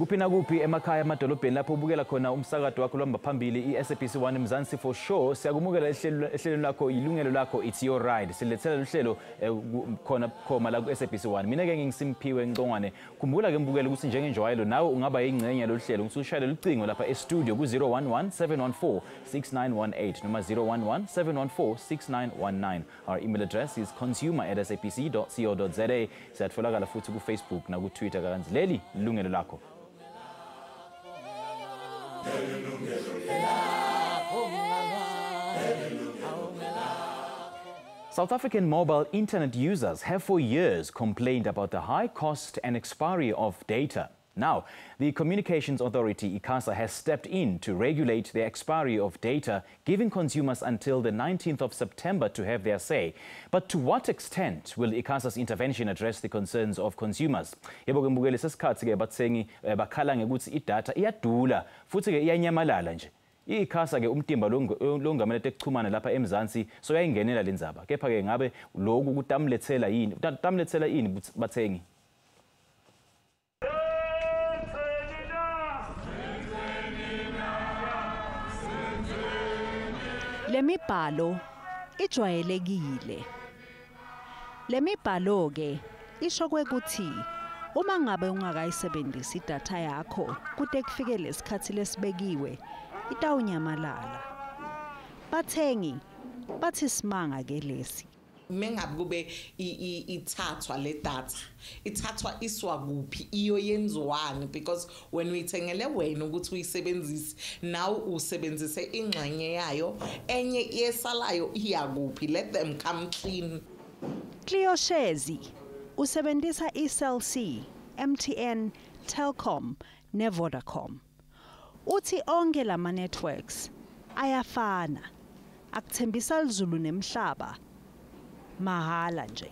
Kuphi nakuphi emakhaya amadolobheni lapho ubukela khona umsakazo wakho lwamba phambili iSABC 1 Mzansi for sure siyakumukela ehlelweni lakho Yilungelo Lakho it's your ride silethela uhlelo khona khoma la kuSABC 1 mina ke ngisimpiwe Ngcongwane khumbula ke mbukela ukuthi njengenjwayelo nawe ungaba yingcenye lohlelo ngisushayela lucingo lapha e-studio ku-011 714 6918 noma 011 714 6919 our email address is consumer@sabc.co.za siyatfolakala futhi ku Facebook na ku Twitter kanzi leli Yilungelo Lakho. South African mobile internet users have for years complained about the high cost and expiry of data. Now, the Communications Authority, ICASA, has stepped in to regulate the expiry of data, giving consumers until the 19th of September to have their say. But to what extent will ICASA's intervention address the concerns of consumers? Yebo ke mbukele sesikhathi ke bathengi bakhala ngekuthi idatha iyadula futhi ke iyanyamalala nje. ICASA ke umtimba longamele tekuchumana lapha eMzansi so yayingenela lenzaba. Kepha ke ngabe lokhu kutamlethela yini? Tamlethela yini bathengi? Lemibhalo ijwayelekile. Lemibhalo ke isho ukuthi uma ngabe ungakayisebenzisi idatha yakho kude kufike lesikhathi lesibekiwe itawunyamalala. Bathengi bathi simanga ke lesi. Mengabe kube ithathwa le data ithathwa iswa kuphi iyo yenziwani because when uyithengele wena ukuthi uyisebenzise now usebenzise ingxenye yayo enye yesalayo iya kuphi let them come clean. Cleo Shezi usebenzisa iCell C, MTN, Telkom ne Vodacom. Uthi onke lama networks ayafana akuthembisa izulu nemhlaba mahala nje.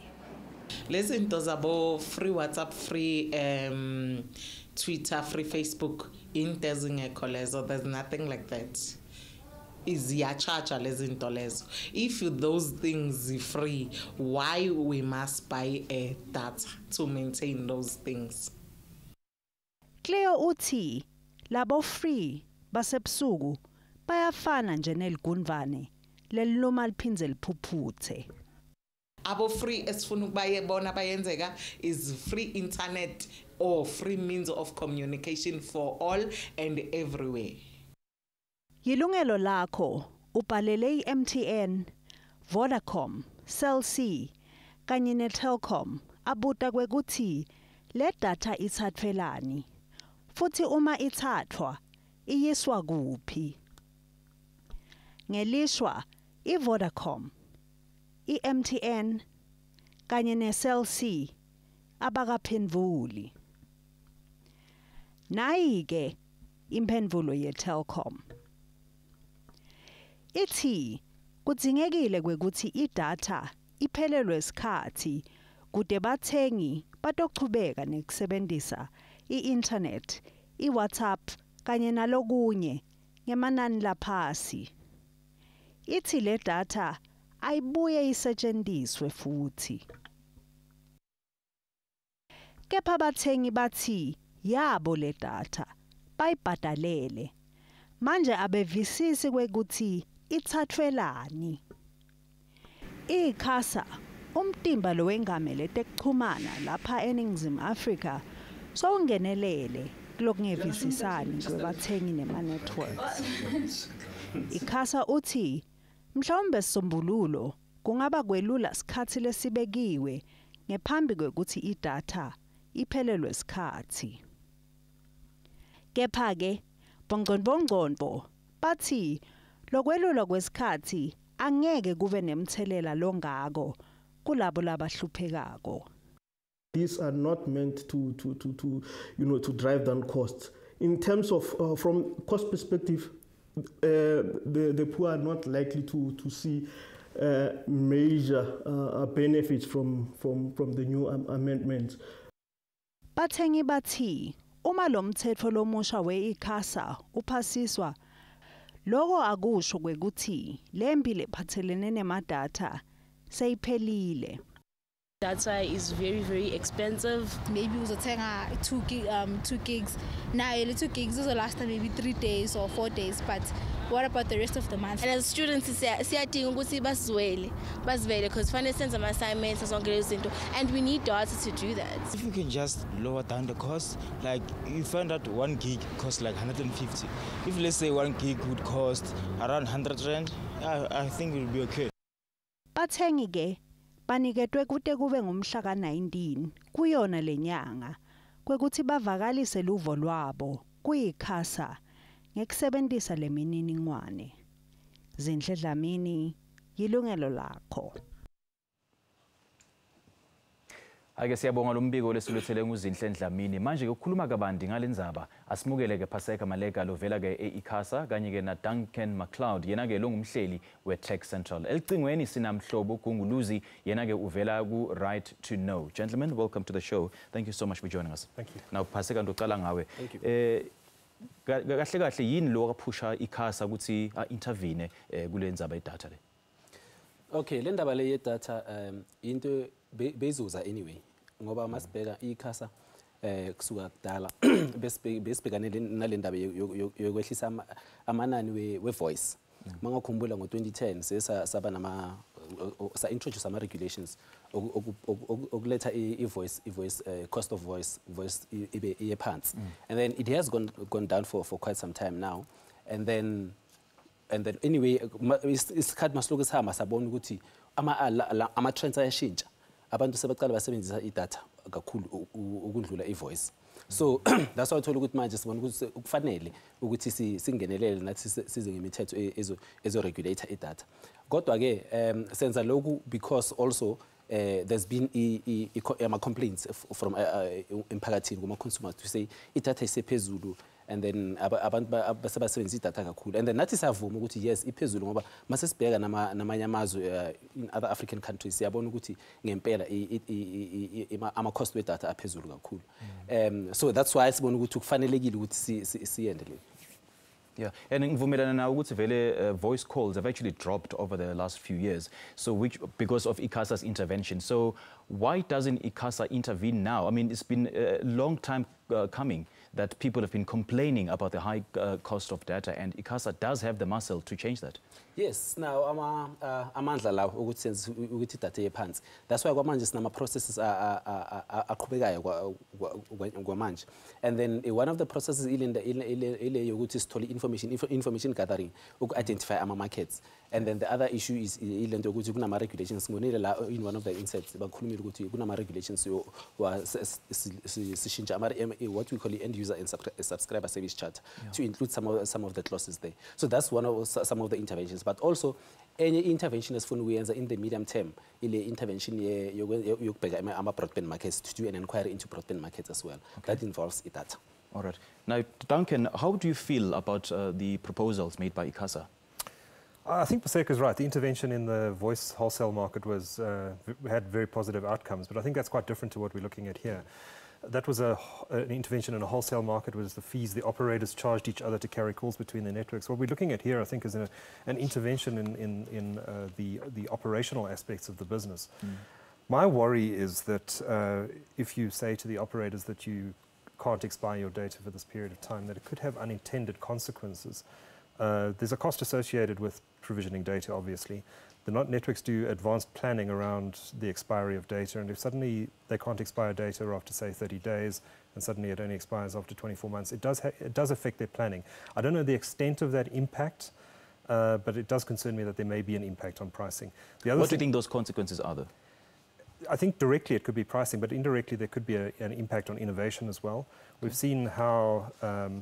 Lezi zinto zabo free WhatsApp, free Twitter, free Facebook into ezingekho lezo, there's nothing like that. Iziyacharge lezi zinto lezo. If those things are free, why we must buy a data to maintain those things? Cleo uthi labo free basebusuku bayafana nje neligunvane leliloma liphinze liphuphuthe. Abo free esifuna ukubayebona bayenzeka is free internet or free means of communication for all and everywhere. Yilungelo Lakho ubhalele iMTN, Vodacom, Cell C kanye neTelkom abuta kwekuthi le data ithathwelani futhi uma ithathwa iyiswa kuphi. Ngelishwa iVodacom, iMTN kanye neCell C abakaphendvuli. Nayi-ke imphendvulo yeTelkom. Ithi kudzingekile kwekuthi idatha iphelelwe isikhathi kude bathengi batochubeka nekusebenzisa i-internet, i-WhatsApp kanye nalokunye ngemanani laphasi. Ithi le data ayibuye isetshenziswe futhi. Kepha bathengi bathi yabo le data bayibhadalele. Manje abevisisi kwekuthi ithathwelani. ICASA umtimba lo wengamele tekuchumana lapha eNingizimu Afrika sowungenelele kulokungevisisani kwebathengi nema networks. ICASA uthi mhlawumbe sisombululo kungaba kwelula isikhathi lesibekiwe ngaphambi kwekuthi idatha iphelelwe isikhathi. Kepha ke bongqondvo bathi lokwelula kwesikhathi angeke kube nemthelela longako kulabo labahluphekako. These are not meant to drive down costs. In terms of from cost perspective, the poor are not likely to see major benefits from the new amendments. Bathengi bathi uma lo mthetho lomusha we-ICASA uphasiswa, lokho akusho kwekuthi lempi lephathelene nemadata seyiphelile. Data is very, very expensive. Maybe uzothenga 2 gigs. Now, 2 gigs will last maybe 3 days or 4 days. But what about the rest of the month? And as students, siyadinga ukuthi basivele because fanele senze ama assignments zonke lezo zinto, and we need data to do that. If you can just lower down the cost, like you find that 1 gig costs like 150. If let's say 1 gig would cost around 100 rand, I think it will be okay. Bathengi ke baniketwe kude kube ngumhla ka-19 kuyona lenyanga kwekuthi bavakalise luvo lwabo kwi-ICASA ngekusebenzisa lemininingwane. Zinhle Dlamini, Yilungelo Lakho. Ake siyabonga lo mbiko lesilethele nguZinhle Dlamini. Manje ke ukukhuluma kabandi ngalendzaba asimukele ke Paseka Maleka lovela ke e-ICASA kanye ke na Duncan McLeod yena ke longumhleli we-Tech Central. Elicingweni sinamhlobo uGunguluzi yena ke uvela ku Right to Know. Gentlemen, welcome to the show. Thank you so much for joining us. Thank you. Now Paseka ndocala ngawe. Thank you. Kahle kahle yini lo kaphusha ICASA ukuthi intervene kule ndzaba yedatha le? Okay, le ndaba le yedatha into bezuza anyway ngoba masibheka ICASA kusuka kudala besibhekane nale ndaba yokwehlisa amanani we-voice. Mangakhumbula ngo-2010 saba nama introduce ama regulations okuletha i-voice cost of voice ibe phansi, and then it has gone down for quite some time now, and then anyway isikhathi masloku sihamba sabona ukuthi ama trends ayashintsha, abantu sebaqala basebenzisa idatha kakhulu ukudlula i-voice. So that's why I told you ukuthi manje sibona ukuthi ukufanele ukuthi singenelele nathi size ngemithetho ezo-regulator idatha. Kodwa ke senza lokhu because also there's been ama-complaints from emphakathini kuma-consumers to say idatha isephezulu, and then abantu basebenzisa idatha kakhulu, and then nathi siyavuma ukuthi yes iphezulu ngoba mase sibheka namanye amazwe in other African countries siyabona ukuthi ngempela ama-cost wedatha aphezulu kakhulu. So that's why sibona ukuthi kufanelekile ukuthi siyende le. Yeah, and ngivumelana nawe ukuthi vele voice calls have actually dropped over the last few years, so because of ICASA's intervention. So why doesn't ICASA intervene now? I mean, it's been a long time coming that people have been complaining about the high cost of data, and ICASA does have the muscle to change that. Yes, now amandla lawo ukuthi idatha ephansi. That's why kwamanje sinama processes aqhubekayo kwamanje. And then one of the processes ile yokuthi sithole information gathering uku-identify ama-markets. And then the other issue is ile nto yokuthi kunama regulations. Ngonile la in one of the inserts bakhulumile ukuthi kunama regulations sishintsha what we call the end user and subscriber service charter to include some of the clauses there. So that's one of some of the interventions. But also any intervention esifuna ukuyenza in the medium term ile intervention yokubheka ama-broadband markets, to do an inquiry into broadband markets as well. Okay. That involves data. All right. Now, Duncan, how do you feel about the proposals made by ICASA? I think Paseka is right. The intervention in the voice wholesale market had very positive outcomes, but I think that's quite different to what we're looking at here. That was an intervention in a wholesale market, was the fees the operators charged each other to carry calls between their networks. What we're looking at here, I think, is an intervention in the operational aspects of the business. My worry is that if you say to the operators that you can't expire your data for this period of time, that it could have unintended consequences. There's a cost associated with provisioning data, obviously. The networks do advanced planning around the expiry of data, and if suddenly they can't expire data after, say, 30 days, and suddenly it only expires after 24 months, it does affect their planning. I don't know the extent of that impact, but it does concern me that there may be an impact on pricing. What do you think those consequences are, though? I think directly it could be pricing, but indirectly there could be an impact on innovation as well. We've seen how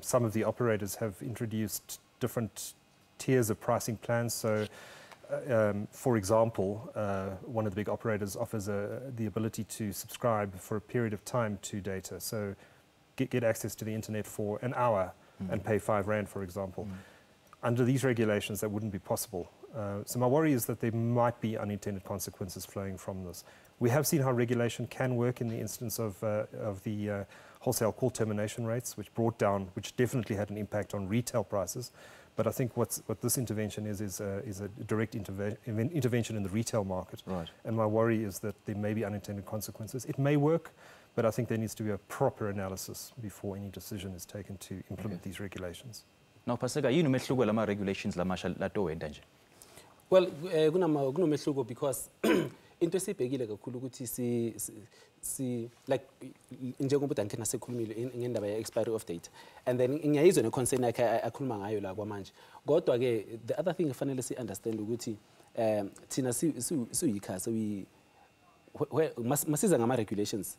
some of the operators have introduced different tiers of pricing plans. So For example, one of the big operators offers the ability to subscribe for a period of time to data. So get access to the internet for an hour and pay R5, for example. Under these regulations, that wouldn't be possible. So my worry is that there might be unintended consequences flowing from this. We have seen how regulation can work in the instance of the wholesale call termination rates, which definitely had an impact on retail prices. But I think what this intervention is a direct intervention in the retail market. Right. And my worry is that there may be unintended consequences. It may work, but I think there needs to be a proper analysis before any decision is taken to implement these regulations. Now, Paseka, yini umehluko lama regulations lamasha latowenda nje? Well, kunomehluko because into esibhekile kakhulu ukuthi si like njengoba uDuncan asekhulumile ngendaba ye expiry of data, and then ngiyayizwa ne concern yakhe akhuluma ngayo la kwamanje. Kodwa ke the other thing efanele si understand ukuthi thina si ICASA masiza ngama regulations.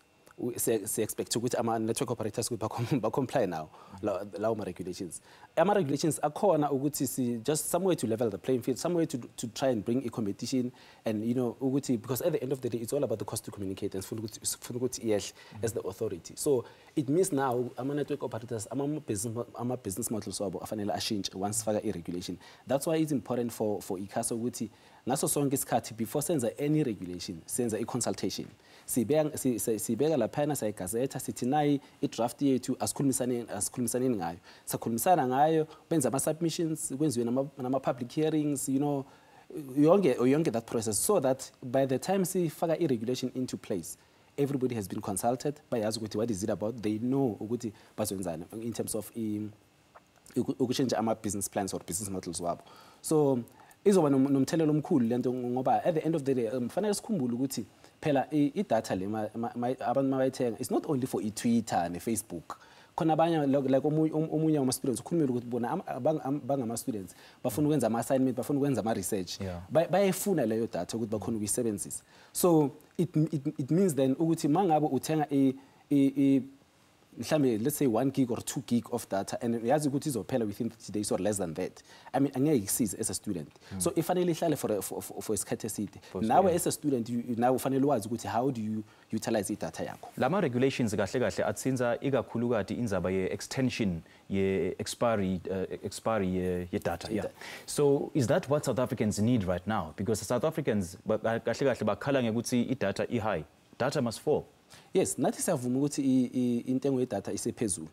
Se expect ukuthi ama network operators ba comply now lawo ma regulations. Ama regulations akhona ukuthi si just somewhere to level the playing field, somewhere to try and bring a competition, and you know ukuthi because at the end of the day it's all about the cost to communicate and funa ukuthi yes as the authority. So it means now ama network operators ama business models wabo afanele ashintshe once faka I regulation. That's why it's important for ICASA ukuthi ngaso sonke isikhathi before senza any regulation senza I consultation. Sibeka laphana sayigazeta sithi nayi idraft yethu asikhulumisane ngayo. Sakhulumisana ngayo benza ama submissions kwenziwe nama public hearings, you know, yonke that process, so that by the time sifaka I regulation into place everybody has been consulted, bayazi ukuthi what is it about, they know ukuthi bazwenzani in terms of ukushintsha ama business plans or business models wabo. So izoba nomthelelo omkhulu lento ngoba at the end of the day mfanele sikhumbule ukuthi phela I-data le abantu mabayithenga it's not only for i-Twitter ne-Facebook. Khona abanye like omunye wama students ukhulumela ukuthi bona bangama students bafuna ukwenza ama assignment, bafuna ukwenza ama research, bayefuna leyo data ukuthi bakhona ukuyisebenzisa. So it means then ukuthi mangabe uthenga mhlambe let's say 1 gig or 2 gig of data and yazi ukuthi izophela within 30 days or less than that, I mean angeke ikisize as a student. So ifanele ihlale for isikhathi eside. Nawe as a student now ufanele wazi ukuthi how do you utilize I-data yakho. Lama regulations kahle kahle atsinza ikakhulukati indzaba ye extension ye expiry ye data. Yeah. So is that what South Africans need right now? Because South Africans kahle kahle bakhala ngekuthi I-data high. Data must fall. Yes, nathi siyavuma ukuthi intengo ye-data isephezulu.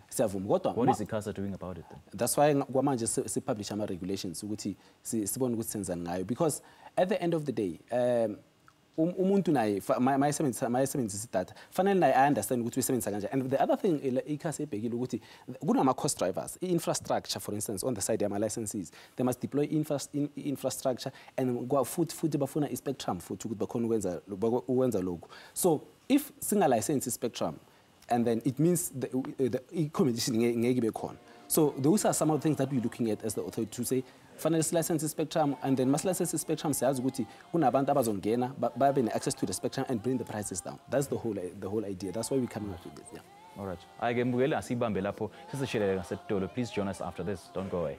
Siyavuma kodwa what is ICASA doing about it then? That's why kwamanje si publish ama regulations ukuthi sibone ukuthi senzani ngayo, because at the end of the day umuntu naye mayisebenzisa data fanele naye I understand ukuthi uyisebenzisa kanjani. And the other thing ICASA ebhekile ukuthi kunama cost drivers, infrastructure for instance on the side yama licenses they must deploy infrastructure and futhi bafuna I-spectrum futhi ukuthi bakhona ukwenza lokho. So if single license spectrum, and then it means the competition ngeke ibe khona. So those are some of the things that we're looking at as the authority to say finally license spectrum, and then must license spectrum siyazi ukuthi kunabantu abazongena babe ne-access to the spectrum and bring the prices down. That's the whole idea. That's why we're coming up with this. Yeah. All right. Ayike mbukeli asibambe lapho sisishiyele ngasetolo. Please join us after this. Don't go away.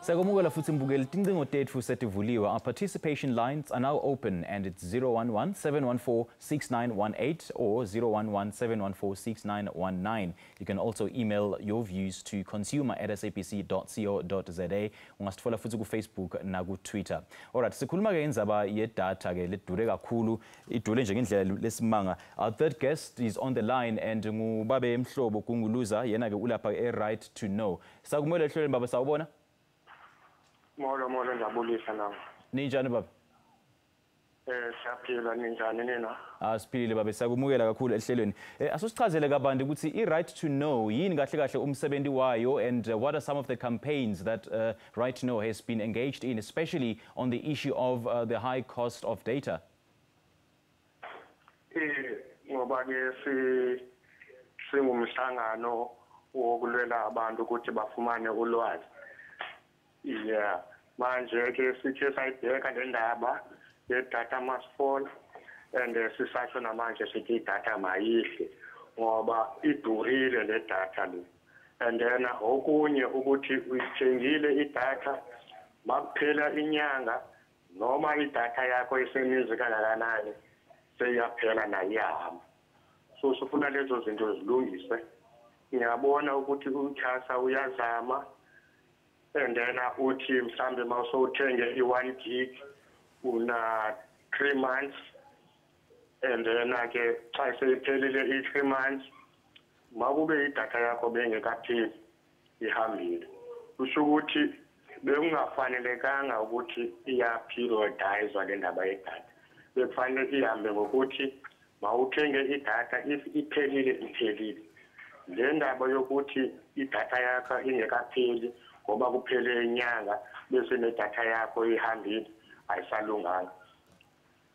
Sakumukela futhi mbukeli tincingo tethu setivuliwe. Our participation lines are now open and it's 011-714-6918 or 011-714-6919. You can also email your views to consumer@sabc.co.za. Ungasitfola futhi ku Facebook na ku Twitter. Alright, sikhuluma ke indzaba ye data ke ledure kakhulu, idure nje ngendlela lesimanga. Our third guest is on the line and ngubabe Mhlobo Kunguluza, yena ke ulapha a right to know. Sakumele ehlelweni baba sawubona? Molo ngiyabulisa nawe. Ninjani baba? Siyaphila ninjani nina? Siphilile baba, siyakumukela kakhulu ehlelweni. Asosichazele kabanti ukuthi i-right to know yini kahle kahle umsebenzi wayo, and what are some of the campaigns that right to know has been engaged in, especially on the issue of the high cost of data? Ngoba ke singumhlangano wokulwela abantu ukuthi bafumane ulwazi. Yeah, Manje ke sithe sayibheka le ndaba ye-data must fall and sisasho namanje sithi i-data mayihle ngoba idurile le data le. And then okunye ukuthi uyithengile i-data makuphela inyanga noma i-data yakho iseninzi kangakanani seyaphela nayo iyahamba. So sifuna lezo zinto zilungiswe. Ngiyabona ukuthi uICASA uyazama and then uthi mhlambe mawusowuthenge i-1 gig una 3 months and then ke xa seyiphelile i-3 months makube idatha yakho bengekapheli ihambile. Kusho ukuthi bekungafanelekanga ukuthi iya-periodizwa le ndaba yedatha. Bekufanele ihambe ngokuthi mawuthenge idatha if iphelile iphelile. Le ndaba yokuthi idatha yakho ingekapheli ngoba kuphele inyanga bese nedatha yakho ihambile ayisalunganga.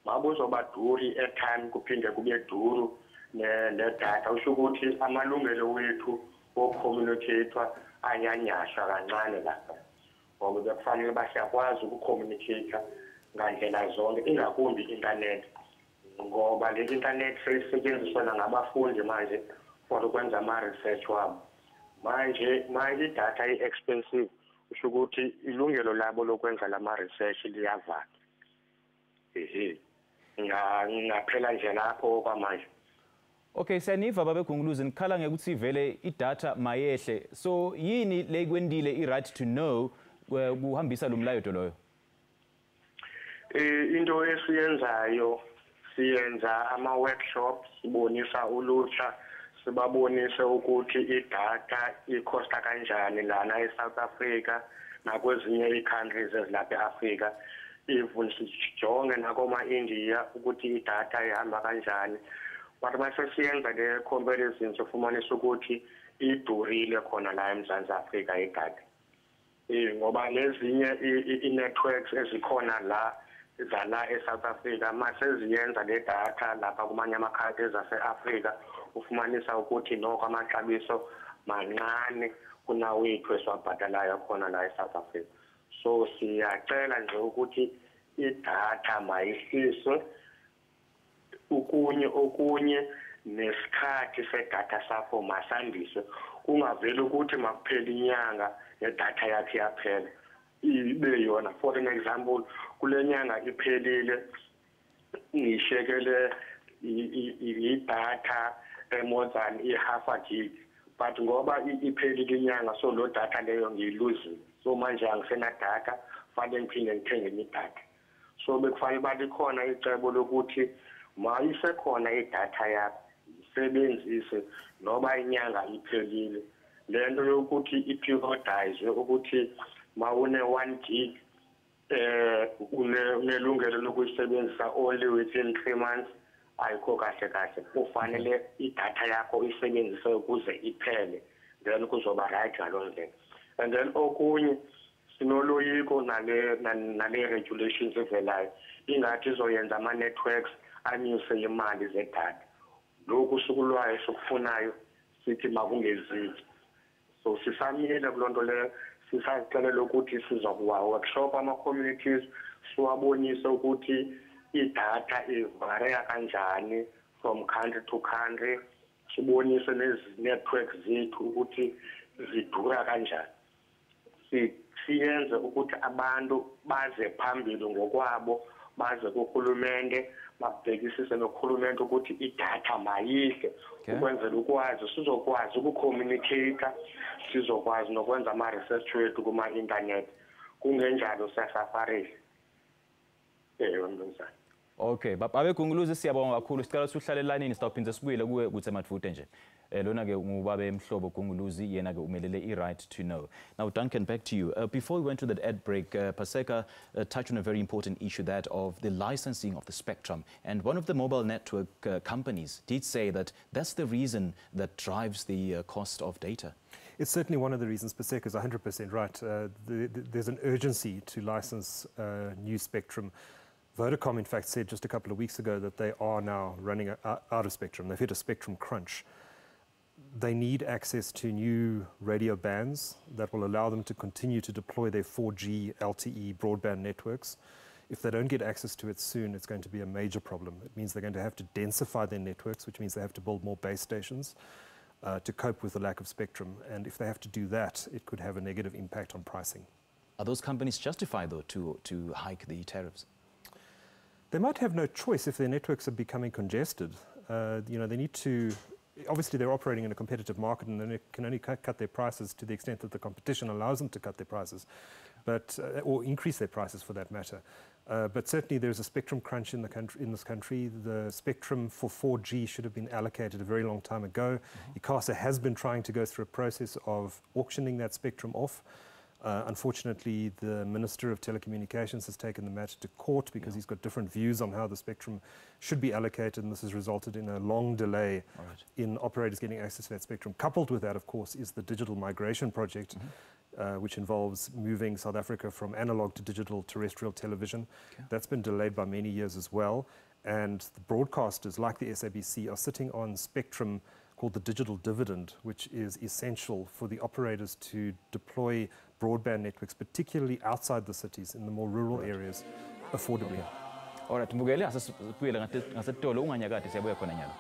Mabuzoba duri airtime kuphinde kube duru nedata usho ukuthi amalungelo wethu ocommunicate anyanyashwa kancane lapha. Ngoba bekufanele basiyakwazi ukucommunicate ngandlela zonke ingakumbi internet ngoba le internet seyisetshenziswa ngabafundi manje for ukwenza ama research wabo. Manje idatha i-expensive usho ukuthi ilungelo labo lokwenza lama research liyavala. Ngaphela nje lapho kwamanje. Okay, siyaniva babe Gunguluzi nikhala ngekuthi vele idatha mayehle. So yini le kwendile i-right to know kuhambisa lo mlayo loyo? Into esiyenzayo siyenza ama workshops sibonisa ulutsha sibabonise ukuthi idatha ikhosta kanjani lana eSouth Africa nakwezinye i-countries ezilapha eAfrica. Even sijonge nakoma India ukuthi idatha ihamba kanjani. But mase siyenza le comparisons ufumanisa ukuthi idurile khona la eMzansi Afrika idatha. Ngoba lezinye i-networks ezikhona la zala eSouth Africa mase ziyenza le data lapha kumanye amakhadi ezase-Afrika ufumanisa ukuthi nokho amaxabiso mancane kunawethu esiwabhadalayo khona la eSouth Africa. So siyacela nje ukuthi idatha mayihliswe okunye nesikhathi sedatha sakho masandiswe kungaveli ukuthi makuphela inyanga nedatha yakhe yaphela ibe yona. For an example kule nyanga iphelile ngishekele idatha more than half a gig but ngoba iphelile inyanga so lo data leyo ngiyiluzile. So manje angisena data fanele ngiphinde ngithenge idatha. So bekufanele balikhona icebo lokuthi mayisekhona idatha yakho isebenzise noba inyanga iphelile. Lento yokuthi iperiodize ukuthi mawune 1 gig unelungelo lokuyisebenzisa only within 3 months ayikho kahle kahle. Kufanele idatha yakho isebenzise ukuze iphele then kuzoba right ngaloo ndlela. And then okunye sinoloyiko nale regulations evelayo ingathi izoyenza ama networks anyuse imali zedatha. Lokhu sukulwayo sokufunayo sithi makungeziki. So sisamile kulonto le sisacela ukuthi sizokuwa workshop ama communities siwabonise ukuthi idatha ivaria kanjani from country to country. Sibonise nezi networks zethu ukuthi zidura kanjani. Siyenze ukuthi abantu baze phambili ngokwabo baze kuhulumende babhekisise nohulumende ukuthi idatha mayihle ukwenzela ukwazi sizokwazi ukucommunicate sizokwazi nokwenza ama research wethu kuma internet kungenjalo siyasafarisa. Mnumzane. Okay, babe Gunguluzi siyabonga kakhulu sicela sihlalelanini sitawuphinde sibuyele kuwe ukuthi emadvute nje. Lona ke ngubabe Mhlobo Gunguluzi yena ke umelele i-right to know. Now Duncan, back to you. Before we went to that ad break, Paseka touched on a very important issue, that of the licensing of the spectrum. And one of the mobile network companies did say that that's the reason that drives the cost of data. It's certainly one of the reasons. Paseka is 100% right. There's an urgency to license new spectrum. Vodacom, in fact, said just a couple of weeks ago that they are now running out of spectrum. They've hit a spectrum crunch. they need access to new radio bands that will allow them to continue to deploy their 4G LTE broadband networks. If they don't get access to it soon, it's going to be a major problem. It means they're going to have to densify their networks, which means they have to build more base stations to cope with the lack of spectrum. And if they have to do that, it could have a negative impact on pricing. Are those companies justified, though, to hike the tariffs? They might have no choice if their networks are becoming congested. They need to. Obviously, they're operating in a competitive market, and they can only cut their prices to the extent that the competition allows them to cut their prices, or increase their prices for that matter. But certainly, there's a spectrum crunch in this country. The spectrum for 4G should have been allocated a very long time ago. ICASA has been trying to go through a process of auctioning that spectrum off. Unfortunately, the Minister of Telecommunications has taken the matter to court because he's got different views on how the spectrum should be allocated, and this has resulted in a long delay in operators getting access to that spectrum. Coupled with that, of course, is the digital migration project, which involves moving South Africa from analog to digital terrestrial television. That's been delayed by many years as well, and the broadcasters, like the SABC, are sitting on spectrum called the digital dividend, which is essential for the operators to deploy broadband networks, particularly outside the cities, in the more rural areas, affordably. All right, Mbugele, asasipuyela ngasetolo unganyakade siyabuya khona nyalo.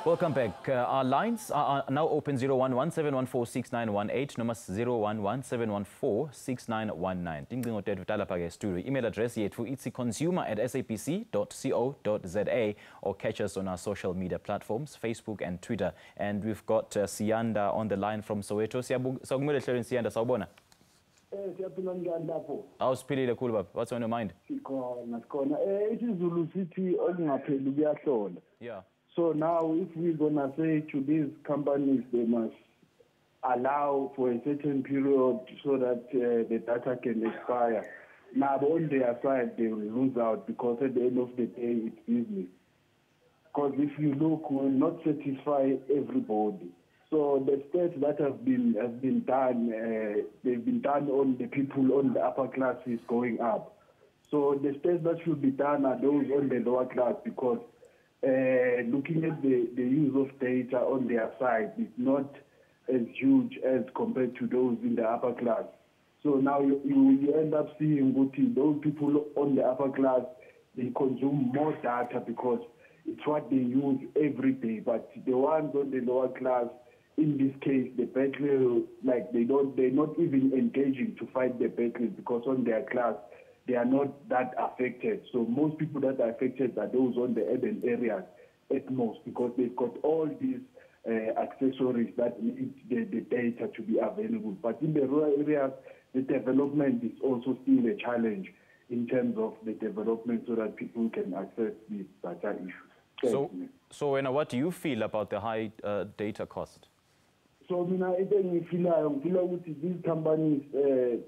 Welcome back. Our lines are now open 011-714-6918, number 011-714-6919. Tincingo tethu talapha ke studio. Email address yethu it's consumer@sabc.co.za, or catch us on our social media platforms, Facebook and Twitter. And we've got Siyanda on the line from Soweto. Sawumele hlelweni Siyanda, sawubona? Awusiphilile khulu baba. What's on your mind? Sikhona. It is Zulu City okungapheli kuyahlola. Yeah. So now if we're going to say to these companies, they must allow for a certain period so that the data can expire. Now on their side, they will lose out because at the end of the day, it's business. Because if you look, we will not satisfy everybody. So the steps that have been done, they've been done on the people on the upper classes going up. So the steps that should be done are those on the lower class, because looking at the use of data on their side is not as huge as compared to those in the upper class. So now you end up seeing those people on the upper class, they consume more data because it's what they use every day. But the ones on the lower class, in this case, the battle, like they're not even engaging to fight the battle because on their class, they are not that affected. So most people that are affected are those on the urban areas at most, because they've got all these accessories that need the data to be available. But in the rural areas, the development is also still a challenge in terms of the development so that people can access these data issues. So what do you feel about the high data cost? So I feel these companies,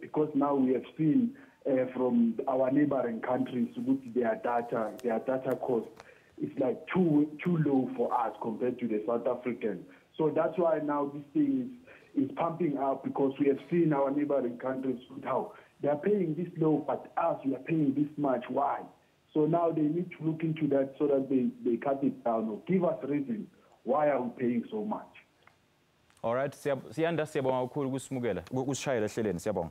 because now we have seen from our neighboring countries, their data cost is like too low for us compared to the South African. So that's why now this thing is pumping up, because we have seen our neighboring countries how they are paying this low, but us, we are paying this much. Why? So now they need to look into that so that they cut it down or give us reasons why are we paying so much. All right, Siyanda, siyabonga kakhulu kusishayela ehlelweni, siyabonga.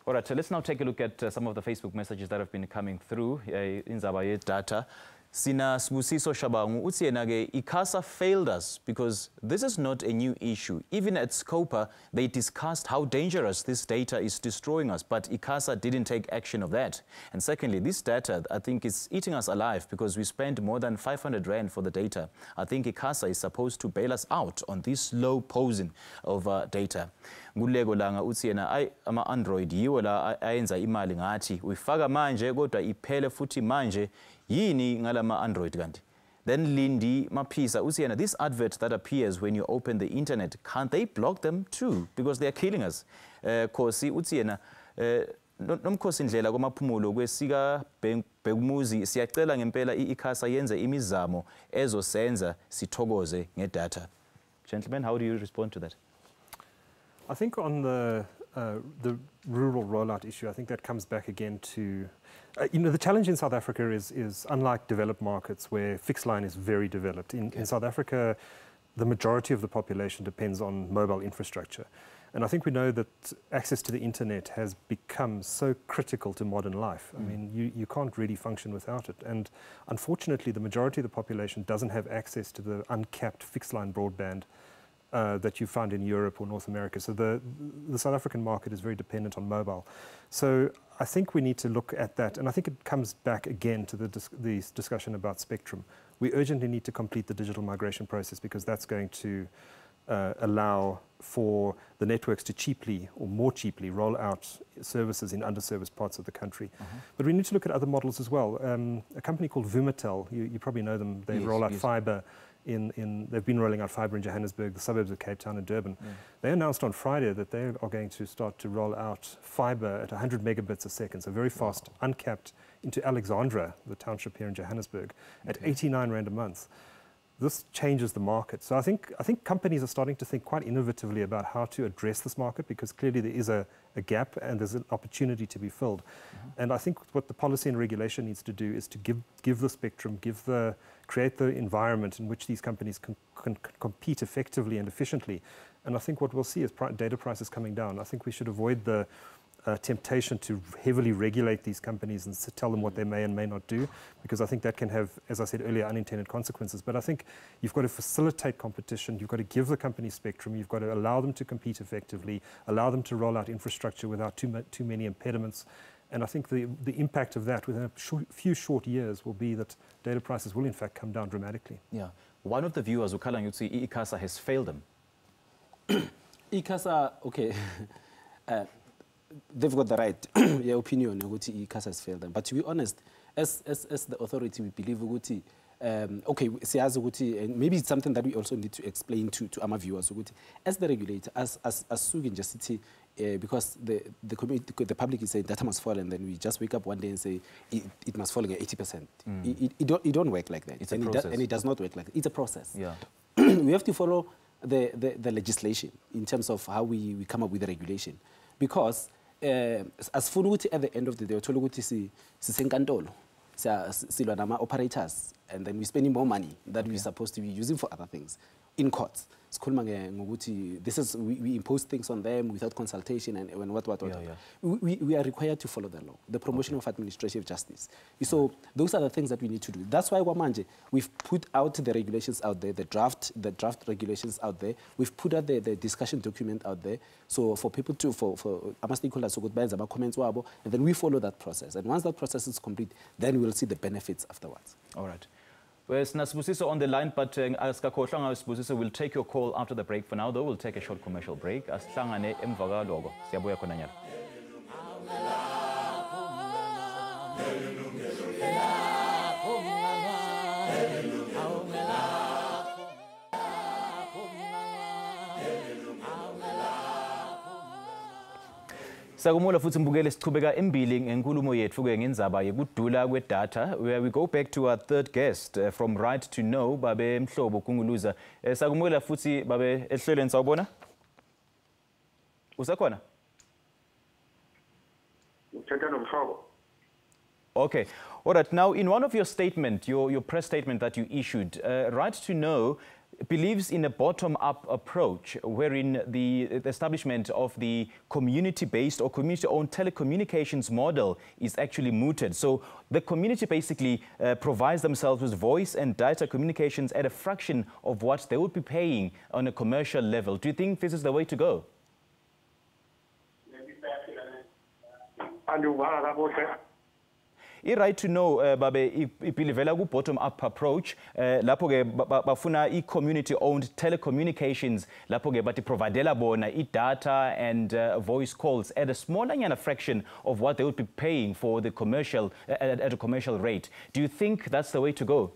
All right, so let's now take a look at some of the Facebook messages that have been coming through in Zabaye data. Sina Sbusiso Shabangu uthi yena ke ICASA failed us because this is not a new issue. Even at Scopa, they discussed how dangerous this data is destroying us, but ICASA didn't take action of that. And secondly, this data, I think, is eating us alive because we spend more than 500 Rand for the data. I think ICASA is supposed to bail us out on this low posing of data. Ngulego langa uthi yena ama-Android yiwo la ayenza imali ngathi uyifaka manje kodwa iphele futhi manje yini ngalama Android kanti. Then Lindy Mapisa uthi yena, this advert that appears when you open the internet, can't they block them too because they are killing us? Khosi uthi yena nomkhosi indlela kwamaphumulo kwesika Bhekumuzi siyacela ngempela ICASA yenze imizamo ezosenza sithokoze ngedata. Gentlemen, how do you respond to that? I think on the rural rollout issue, I think that comes back again to, the challenge in South Africa is unlike developed markets where fixed line is very developed. In South Africa, the majority of the population depends on mobile infrastructure. And I think we know that access to the internet has become so critical to modern life. I mean, you can't really function without it. And unfortunately, the majority of the population doesn't have access to the uncapped fixed line broadband that you find in Europe or North America. So the South African market is very dependent on mobile. So I think we need to look at that. And I think it comes back again to the discussion about spectrum. We urgently need to complete the digital migration process because that's going to allow for the networks to cheaply or more cheaply roll out services in underserviced parts of the country. But we need to look at other models as well. A company called Vumatel, you probably know them, they roll out fibre. They've been rolling out fibre in Johannesburg, the suburbs of Cape Town and Durban. They announced on Friday that they are going to start to roll out fibre at 100 megabits a second, so very fast, uncapped, into Alexandra, the township here in Johannesburg, at 89 Rand a month. This changes the market. So I think companies are starting to think quite innovatively about how to address this market because clearly there is a gap and there's an opportunity to be filled. And I think what the policy and regulation needs to do is to give the spectrum, create the environment in which these companies can compete effectively and efficiently. And I think what we'll see is data prices coming down. I think we should avoid the temptation to heavily regulate these companies and tell them what they may and may not do, because I think that can have, as I said earlier, unintended consequences. But I think you've got to facilitate competition, you've got to give the company spectrum, you've got to allow them to compete effectively, allow them to roll out infrastructure without too many impediments. And I think the impact of that within a few short years will be that data prices will in fact come down dramatically. Yeah. One of the viewers, Ukhala Ngutsi, ICASA has failed them. ICASA, okay. They've got the right opinion ukuthi ICASA has failed them. But to be honest, as the authority, we believe ukuthi okay, siyazi ukuthi, and maybe it's something that we also need to explain to our viewers ukuthi, as the regulator, as Sugi just city, because the public is saying data must fall, and then we just wake up one day and say it must fall at 80%. It don't work like that. It's a process. And it does not work like that. It's a process. Yeah. We have to follow the legislation in terms of how we come up with the regulation, because as fun ukuthi at the end of the day uthola ukuthi sisenkantolo silwa nama operators, and then we're spending more money that we're supposed to be using for other things in courts. This is we impose things on them without consultation and what. We are required to follow the law, the promotion of administrative justice. So those are the things that we need to do. That's why we've put out the regulations out there, the draft regulations out there. We've put out the discussion document out there. So for people to for our stakeholders to go about comments, and then we follow that process. And once that process is complete, then we'll see the benefits afterwards. All right. Well, Sibusiso on the line, but as Sibusiso, we'll take your call after the break. For now, though, we'll take a short commercial break. Asihlangane emva logo. Siyabuya khona nyalo. Sakumula futhi mbukele sichubeka embili ngenkulumo yethu ke ngendzaba yekudula kwedata, where we go back to our third guest from Right to Know, babe Mhlobo Kunguluza. Sakumula futhi babe ehlelweni sawubona? Usakhona? Uthetha nomhlobo. Okay. All right. Now, in one of your statement, your press statement that you issued, Right to Know believes in a bottom-up approach, wherein the establishment of the community-based or community-owned telecommunications model is actually mooted. So the community basically provides themselves with voice and data communications at a fraction of what they would be paying on a commercial level. Do you think this is the way to go? I-Right to Know babe ibhilivela ku bottom up approach lapho ke bafuna i-community owned telecommunications lapho ke bathi providela bona i-data and voice calls at a smaller fraction of what they would be paying for the commercial at a commercial rate. Do you think that's the way to go?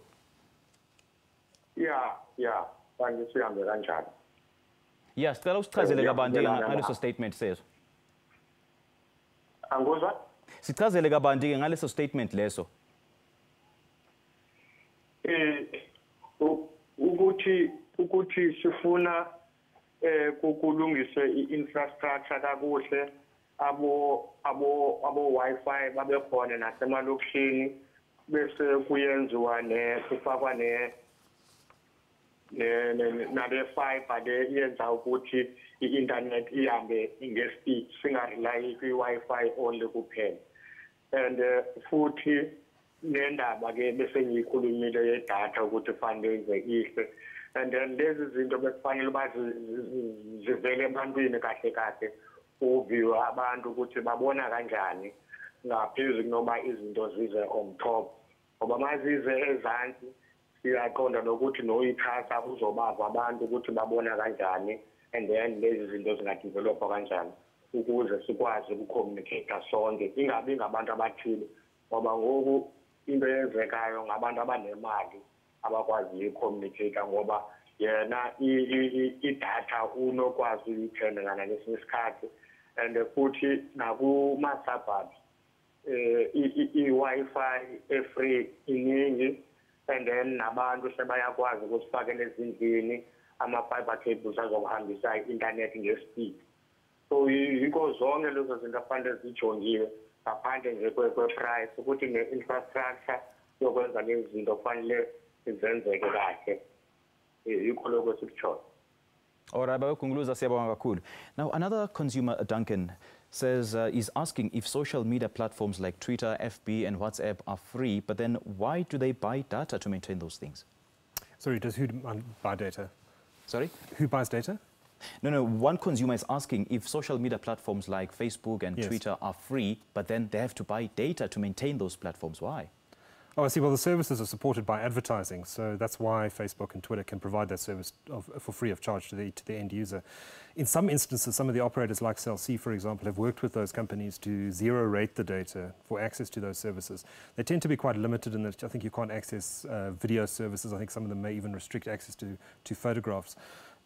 Yeah. Sihambe kanjani. Yeah, sicela usichazele kabanzi ngaleso statement says. Anguzwa? Sichazele kabanzi ngaleso statement leso. Ukuthi ukuthi sifuna kulungiswe i-infrastructure kakuhle abo Wi-Fi babe khona nasemalokishini bese kuyenziwa kufakwa nale fiber le yenza ukuthi i-internet ihambe nge-speed singarely kwi-Wi-Fi only kuphela. And futhi nendaba ke bese ngiyikhulumile yedatha ukuthi fanele ihle. And then lezi zinto bekufanele bazivele ebantwini kahle kahle uviwa abantu ukuthi babona kanjani ngaphezulu noma izinto zize on top. Ngoba mazize ezansi siyaqonda nokuthi no-ICASA uzobaza abantu ukuthi babona kanjani and then lezi zinto zingadevelopha kanjani ukuze sikwazi ukucommunicate sonke ingabi ngabantu abathile ngoba ngoku into eyenzekayo ngabantu abanemali abakwazi ukucommunicate ngoba yena idatha unokwazi ukuyithenga ngalesi isikhathi and futhi nakuma-suburbs i-Wi-Fi e-free iningi and then nabantu sebayakwazi ukusifakela ezindlini ama-fiber cables azokuhambisa i-internet nge-speed. So yikho zonke lezo zinto afanele zijongiwe ngaphandle nje kwe-price ukuthi ne-infrastructure yokwenza lezi zinto kufanele zenzeke kahle. Yikho lokho sikutshoyo. Alright, bayokunguluza siyabonga kakhulu. Now, another consumer, Duncan, says is asking if social media platforms like Twitter, FB and WhatsApp are free, but then why do they buy data to maintain those things? Sorry, does who buy data? Sorry? Who buys data? No, one consumer is asking if social media platforms like Facebook and Twitter are free, but then they have to buy data to maintain those platforms. Why? Oh, I see. Well, the services are supported by advertising, so that's why Facebook and Twitter can provide that service for free of charge to the end user. In some instances, some of the operators like SABC, for example, have worked with those companies to zero-rate the data for access to those services. They tend to be quite limited in that I think you can't access video services. I think some of them may even restrict access to photographs.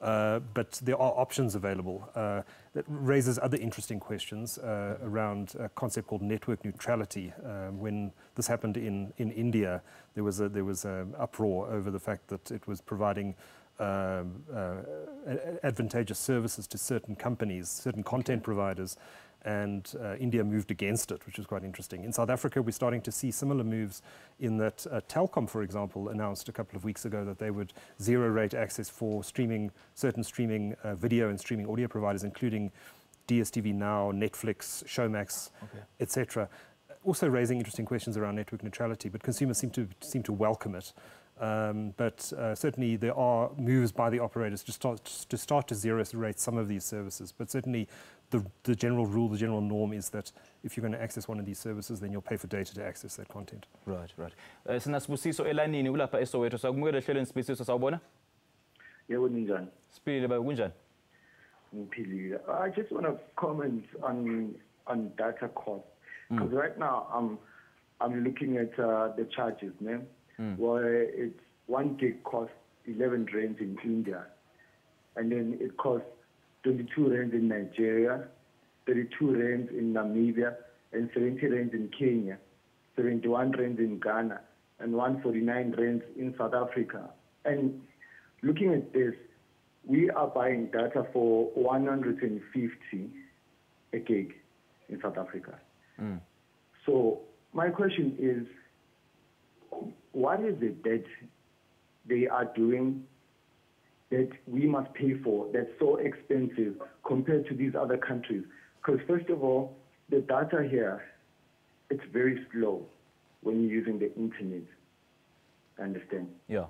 But there are options available. That raises other interesting questions around a concept called network neutrality. When this happened in India, there was an uproar over the fact that it was providing advantageous services to certain companies, certain content providers, and India moved against it, which is quite interesting. In South Africa, we're starting to see similar moves in that Telkom, for example, announced a couple of weeks ago that they would zero-rate access for certain streaming video and streaming audio providers, including DSTV Now, Netflix, Showmax, etc. Also raising interesting questions around network neutrality, but consumers seem to welcome it. But certainly there are moves by the operators to start to zero-rate some of these services. But certainly the general rule, the general norm is that if you're going to access one of these services, then you'll pay for data to access that content. Right. Sinasibusiso elanini ulapha eSoweto sakumukela ehlelweni Sibusiso sawubona? Yebo ninjani? Siphilile ba kunjani? Ngiphilile. I just want to comment on data cost because right now I'm looking at the charges, where it's 1 gig costs 11 rands in India, and then it costs 22 rands in Nigeria, 32 rands in Namibia, and 70 rands in Kenya, 71 rands in Ghana, and 149 rands in South Africa. And looking at this, we are buying data for 150 a gig in South Africa. So my question is, what is it that they are doing that we must pay for that's so expensive compared to these other countries? Because first of all, the data here, it's very slow when you're using the internet. Understand? Yeah.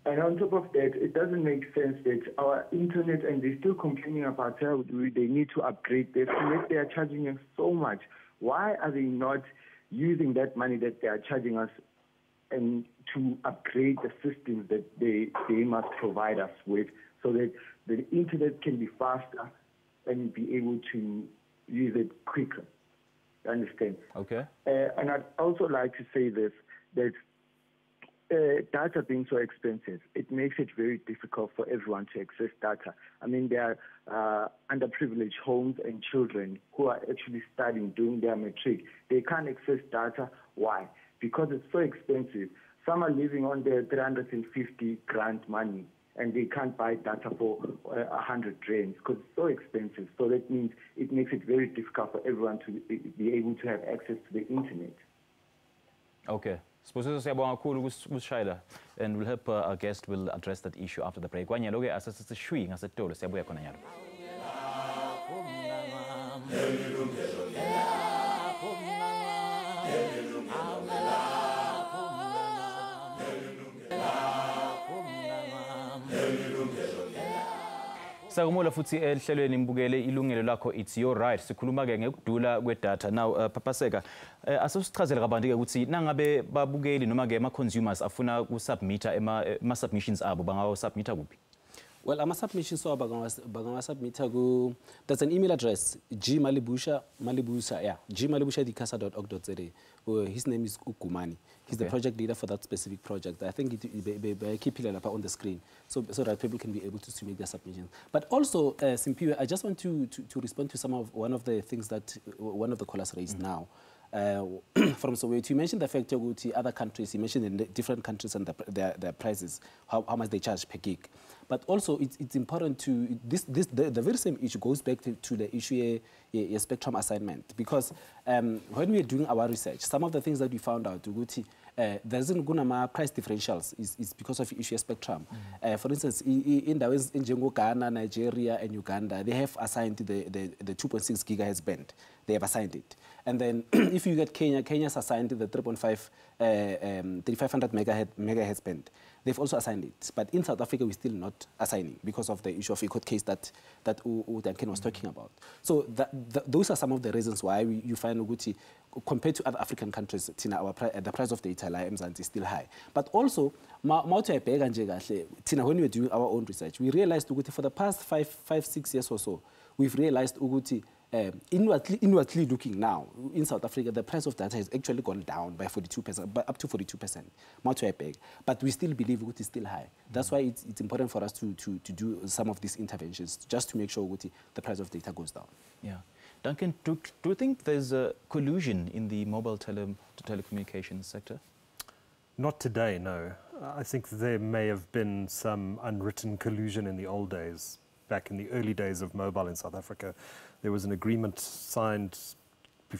And on top of that, it doesn't make sense that our internet, and they're still complaining about how they need to upgrade this, and yet they are charging us so much. Why are they not using that money that they are charging us and to upgrade the systems that they must provide us with so that the internet can be faster and be able to use it quicker? You understand? Okay. And I'd also like to say this, that data being so expensive, it makes it very difficult for everyone to access data. I mean, there are underprivileged homes and children who are actually studying, doing their matric. They can't access data. Why? Because it's so expensive. Some are living on their 350 grant money, and they can't buy data for 100 rands because it's so expensive. So that means it makes it very difficult for everyone to be able to have access to the internet. Okay. And we'll help our guest will address that issue after the break. Sakumula futhi ehlelweni mbukele ilungelo lakho, it's your right. Sikhuluma ke ngekudula kwedata. Now Papaseka asosichazela kabanti ke ukuthi nangabe babukeli noma ke ama consumers afuna ukusubmita ema submissions abo bangawo submita kuphi? Well, I'm a submission so submit there's an email address gmalibusha@icasa.org.za. His name is Ukumani. He's the project leader for that specific project. I think it keep it on the screen so that people can be able to make their submissions. But also, Simpiwe, I just want to respond to one of the things that one of the callers raised now. From Soweto, you mentioned the fact that other countries, you mentioned the different countries and their prices, how much they charge per gig. But also, it's important to, the very same issue goes back to the issue of spectrum assignment. Because when we are doing our research, some of the things that we found out, there isn't going to price differentials is because of issue of spectrum. For instance, in Ghana, Nigeria, and Uganda, they have assigned the 2.6 gigahertz band. They have assigned it. And then if you get Kenya's assigned the 3,500 megahertz band. They've also assigned it. But in South Africa, we're still not assigning because of the issue of a court case that Duncan was talking about. So those are some of the reasons why you find Uguti, compared to other African countries, the price of data is still high. But also, when we were doing our own research, we realized Uguti, for the past 5-6 years or so, we've realized Uguti, inwardly looking now, in South Africa, the price of data has actually gone down by 42%, up to 42%. But we still believe it is still high. That's why it's important for us to do some of these interventions, just to make sure the price of data goes down. Yeah. Duncan, do you think there's a collusion in the mobile telecommunications sector? Not today, no. I think there may have been some unwritten collusion in the old days. Back in the early days of mobile in South Africa, there was an agreement signed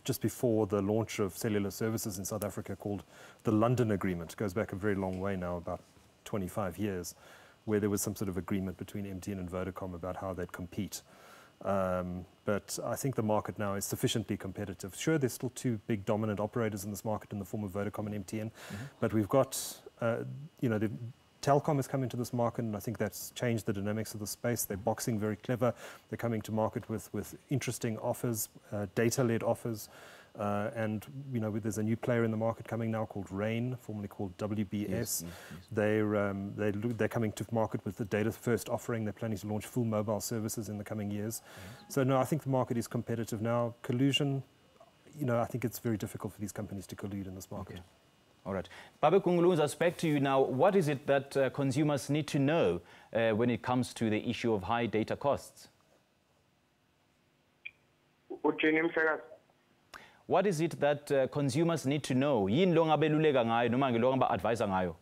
just before the launch of cellular services in South Africa called the London Agreement. It goes back a very long way now, about 25 years, where there was some sort of agreement between MTN and Vodacom about how they'd compete. But I think the market now is sufficiently competitive. Sure, there's still two big dominant operators in this market in the form of Vodacom and MTN, but we've got, the Telkom has come into this market, and I think that's changed the dynamics of the space. They're boxing very clever. They're coming to market with interesting offers, data-led offers. And there's a new player in the market coming now called Rain, formerly called WBS. Yes. They're coming to market with the data-first offering. They're planning to launch full mobile services in the coming years. So no, I think the market is competitive now. Collusion, I think it's very difficult for these companies to collude in this market. Okay. All right. Babe Kungulunza, I'll speak to you now. What is it that consumers need to know when it comes to the issue of high data costs? What is it that consumers need to know? Yini lo ngabeluleka ngayo noma ngilo ngaba-advise ngayo?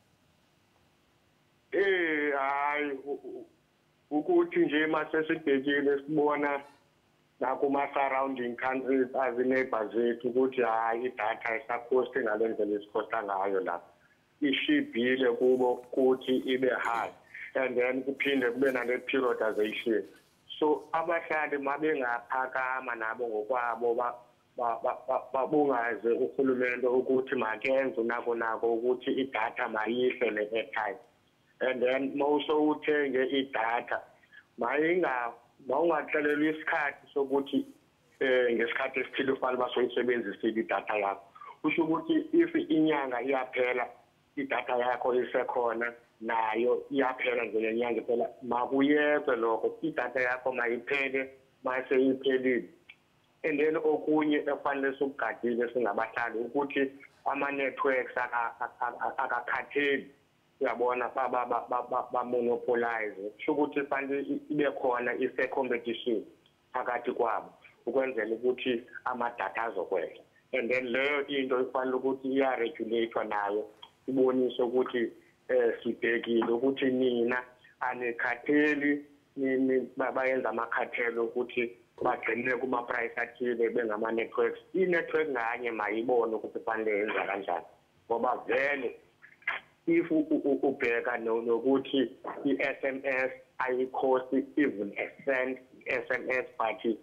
Hayi ukuthi nje mase sibhekile sibona nakuma-surrounding countries azi-neighbours zethu ukuthi hayi idatha isakhosti ngale ndlela isikhosta ngayo lapha. Ishibhile kubo ukuthi ibe high, and then kuphinde kube nale periodization. So abahlali mabengaphakama nabo ngokwabo babungaze uhulumende ukuthi makenze nako ukuthi idatha mayihle ne-airtime. And then mawuso uthenge idatha mawungahlelelwa isikhathi sokuthi ngesikhathi esithile ufanele basoyisebenzisile idatha yakho. Kusho ukuthi if inyanga iyaphela idatha yakho isekhona nayo iyaphela ngenyanga iphela, makuyekwe lokho, idatha yakho mayiphele mase iphelile. And then okunye efanele sokugadile singabahlali ukuthi ama-networks akakhatheli, uyabona ba-monopolize. Kusho ukuthi fanele ibe khona ise-competition phakathi kwabo ukwenzela ukuthi ama-data azokwehla. And then leyo into ifanele ukuthi iya-regulatwa nayo, ibonise ukuthi sibhekile ukuthi nina anekhatheli bayenza amakhathelo ukuthi bagcinile kuma-price athile bengama-networks. I-network nganye mayibone ukuthi fanele yenza kanjani ngoba vele if ubheka nokuthi i-SMS ayi-cost even a cent i-SMS but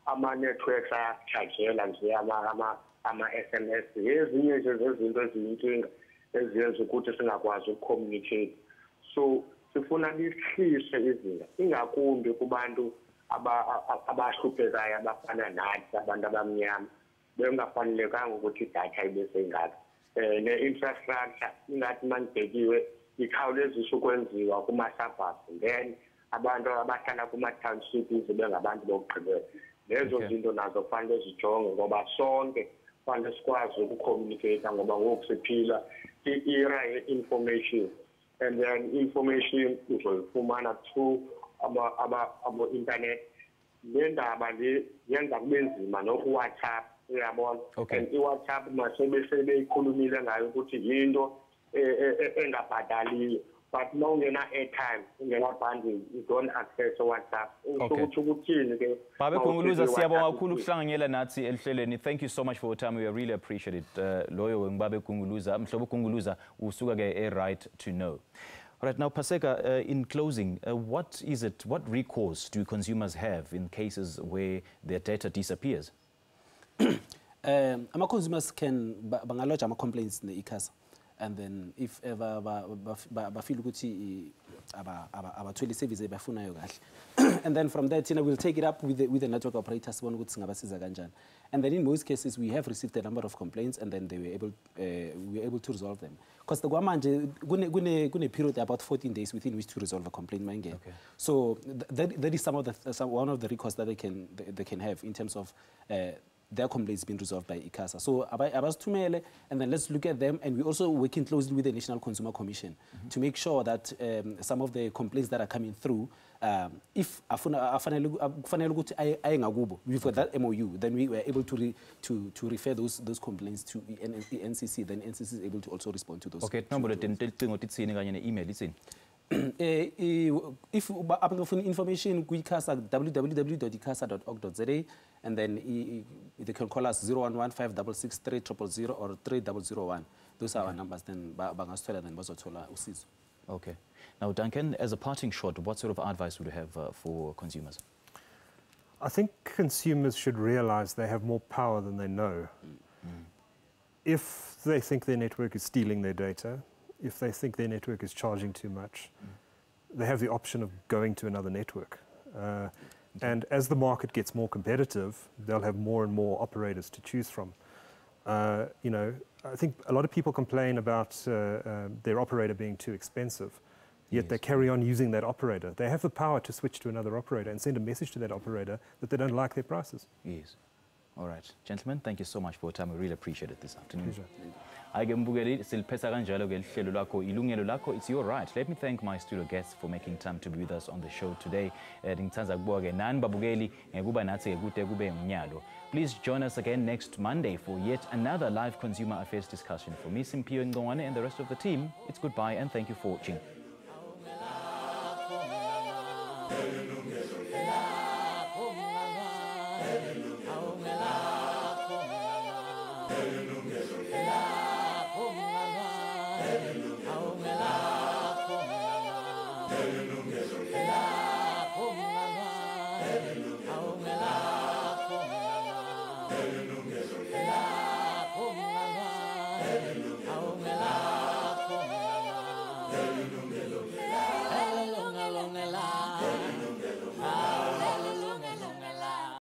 ama-networks ayakujajela nje ama-SMS. Ezinye nje zezinto eziyinkinga eziyenza ukuthi singakwazi ukucommunicate. So sifuna lihlise izinga ingakumbi kubantu abahluphekayo abafana nathi abantu abamnyama bengafanelekanga ukuthi idatha ibe sengaka. Ne-infrastructure ingathi manibhekiwe ikhawulezisa ukwenziwa kuma-suburbs then abantu abahlala kuma-township izibe ngabantu bokugqibela. Lezo zinto nazo fanele zijonge ngoba sonke fanele sikwazi ukucommunicate ngoba ngoku siphila i-era ye-information and then information uzoyifumana through abo-internet. Le ndaba le yenza kube nzima noku-WhatsApp uyabona and i-WhatsApp masebeyikhulumile ngayo ukuthi yinto engabhadaliyo but uma ungena-airtime ungena-bundle you don't access WhatsApp. Ukuthi ukuthini ke Babe Gunguluza siyabonga kakhulu ukuhlanganyela nathi elihlelweni. Thank you so much for your time. We really appreciate it. Loyo Babe Gunguluza mhlobo Gunguluza usuka ke e-right to know. All right, now Paseka, in closing, what recourse do consumers have in cases where their data disappears? Consumers can bangalodge complaints in the ICASA, and then if ever bafeel ukuthi abathole service ebafunayo kahle, and then from there we'll take it up with the network operators bona ukuthi singabasiza kanjani. And then in most cases we have received a number of complaints and then we were able to resolve them. Because the Guamanje gune period about 14 days within which to resolve a complaint mange. Okay. So that is one of the recourse that they can have in terms of their complaints being resolved by ICASA. So Abas Tumele, and then let's look at them, and we're also working closely with the National Consumer Commission to make sure that some of the complaints that are coming through, if we've got that MOU, then we were able to refer those complaints to NCC. Then NCC is able to also respond to those. Okay, number email it's in. If information, ICASA www.icasa.org.za, and then they can call us 0115663000 or 3001. Those are our numbers. Then Bangastola then Bazotola Usizo. Okay. Now, Duncan, as a parting shot, what sort of advice would you have for consumers? I think consumers should realize they have more power than they know. If they think their network is stealing their data, if they think their network is charging too much, they have the option of going to another network. And as the market gets more competitive, they'll have more and more operators to choose from. You know, I think a lot of people complain about their operator being too expensive, yet they carry on using that operator. They have the power to switch to another operator and send a message to that operator that they don't like their prices. Yes. All right. Gentlemen, thank you so much for your time. We really appreciate it this afternoon. Pleasure. Yilungelo Lakho, it's your right. Let me thank my studio guests for making time to be with us on the show today. Please join us again next Monday for yet another live consumer affairs discussion. For me, Simpio Ngongwane, and the rest of the team, it's goodbye and thank you for watching. Yilungelo Lakho.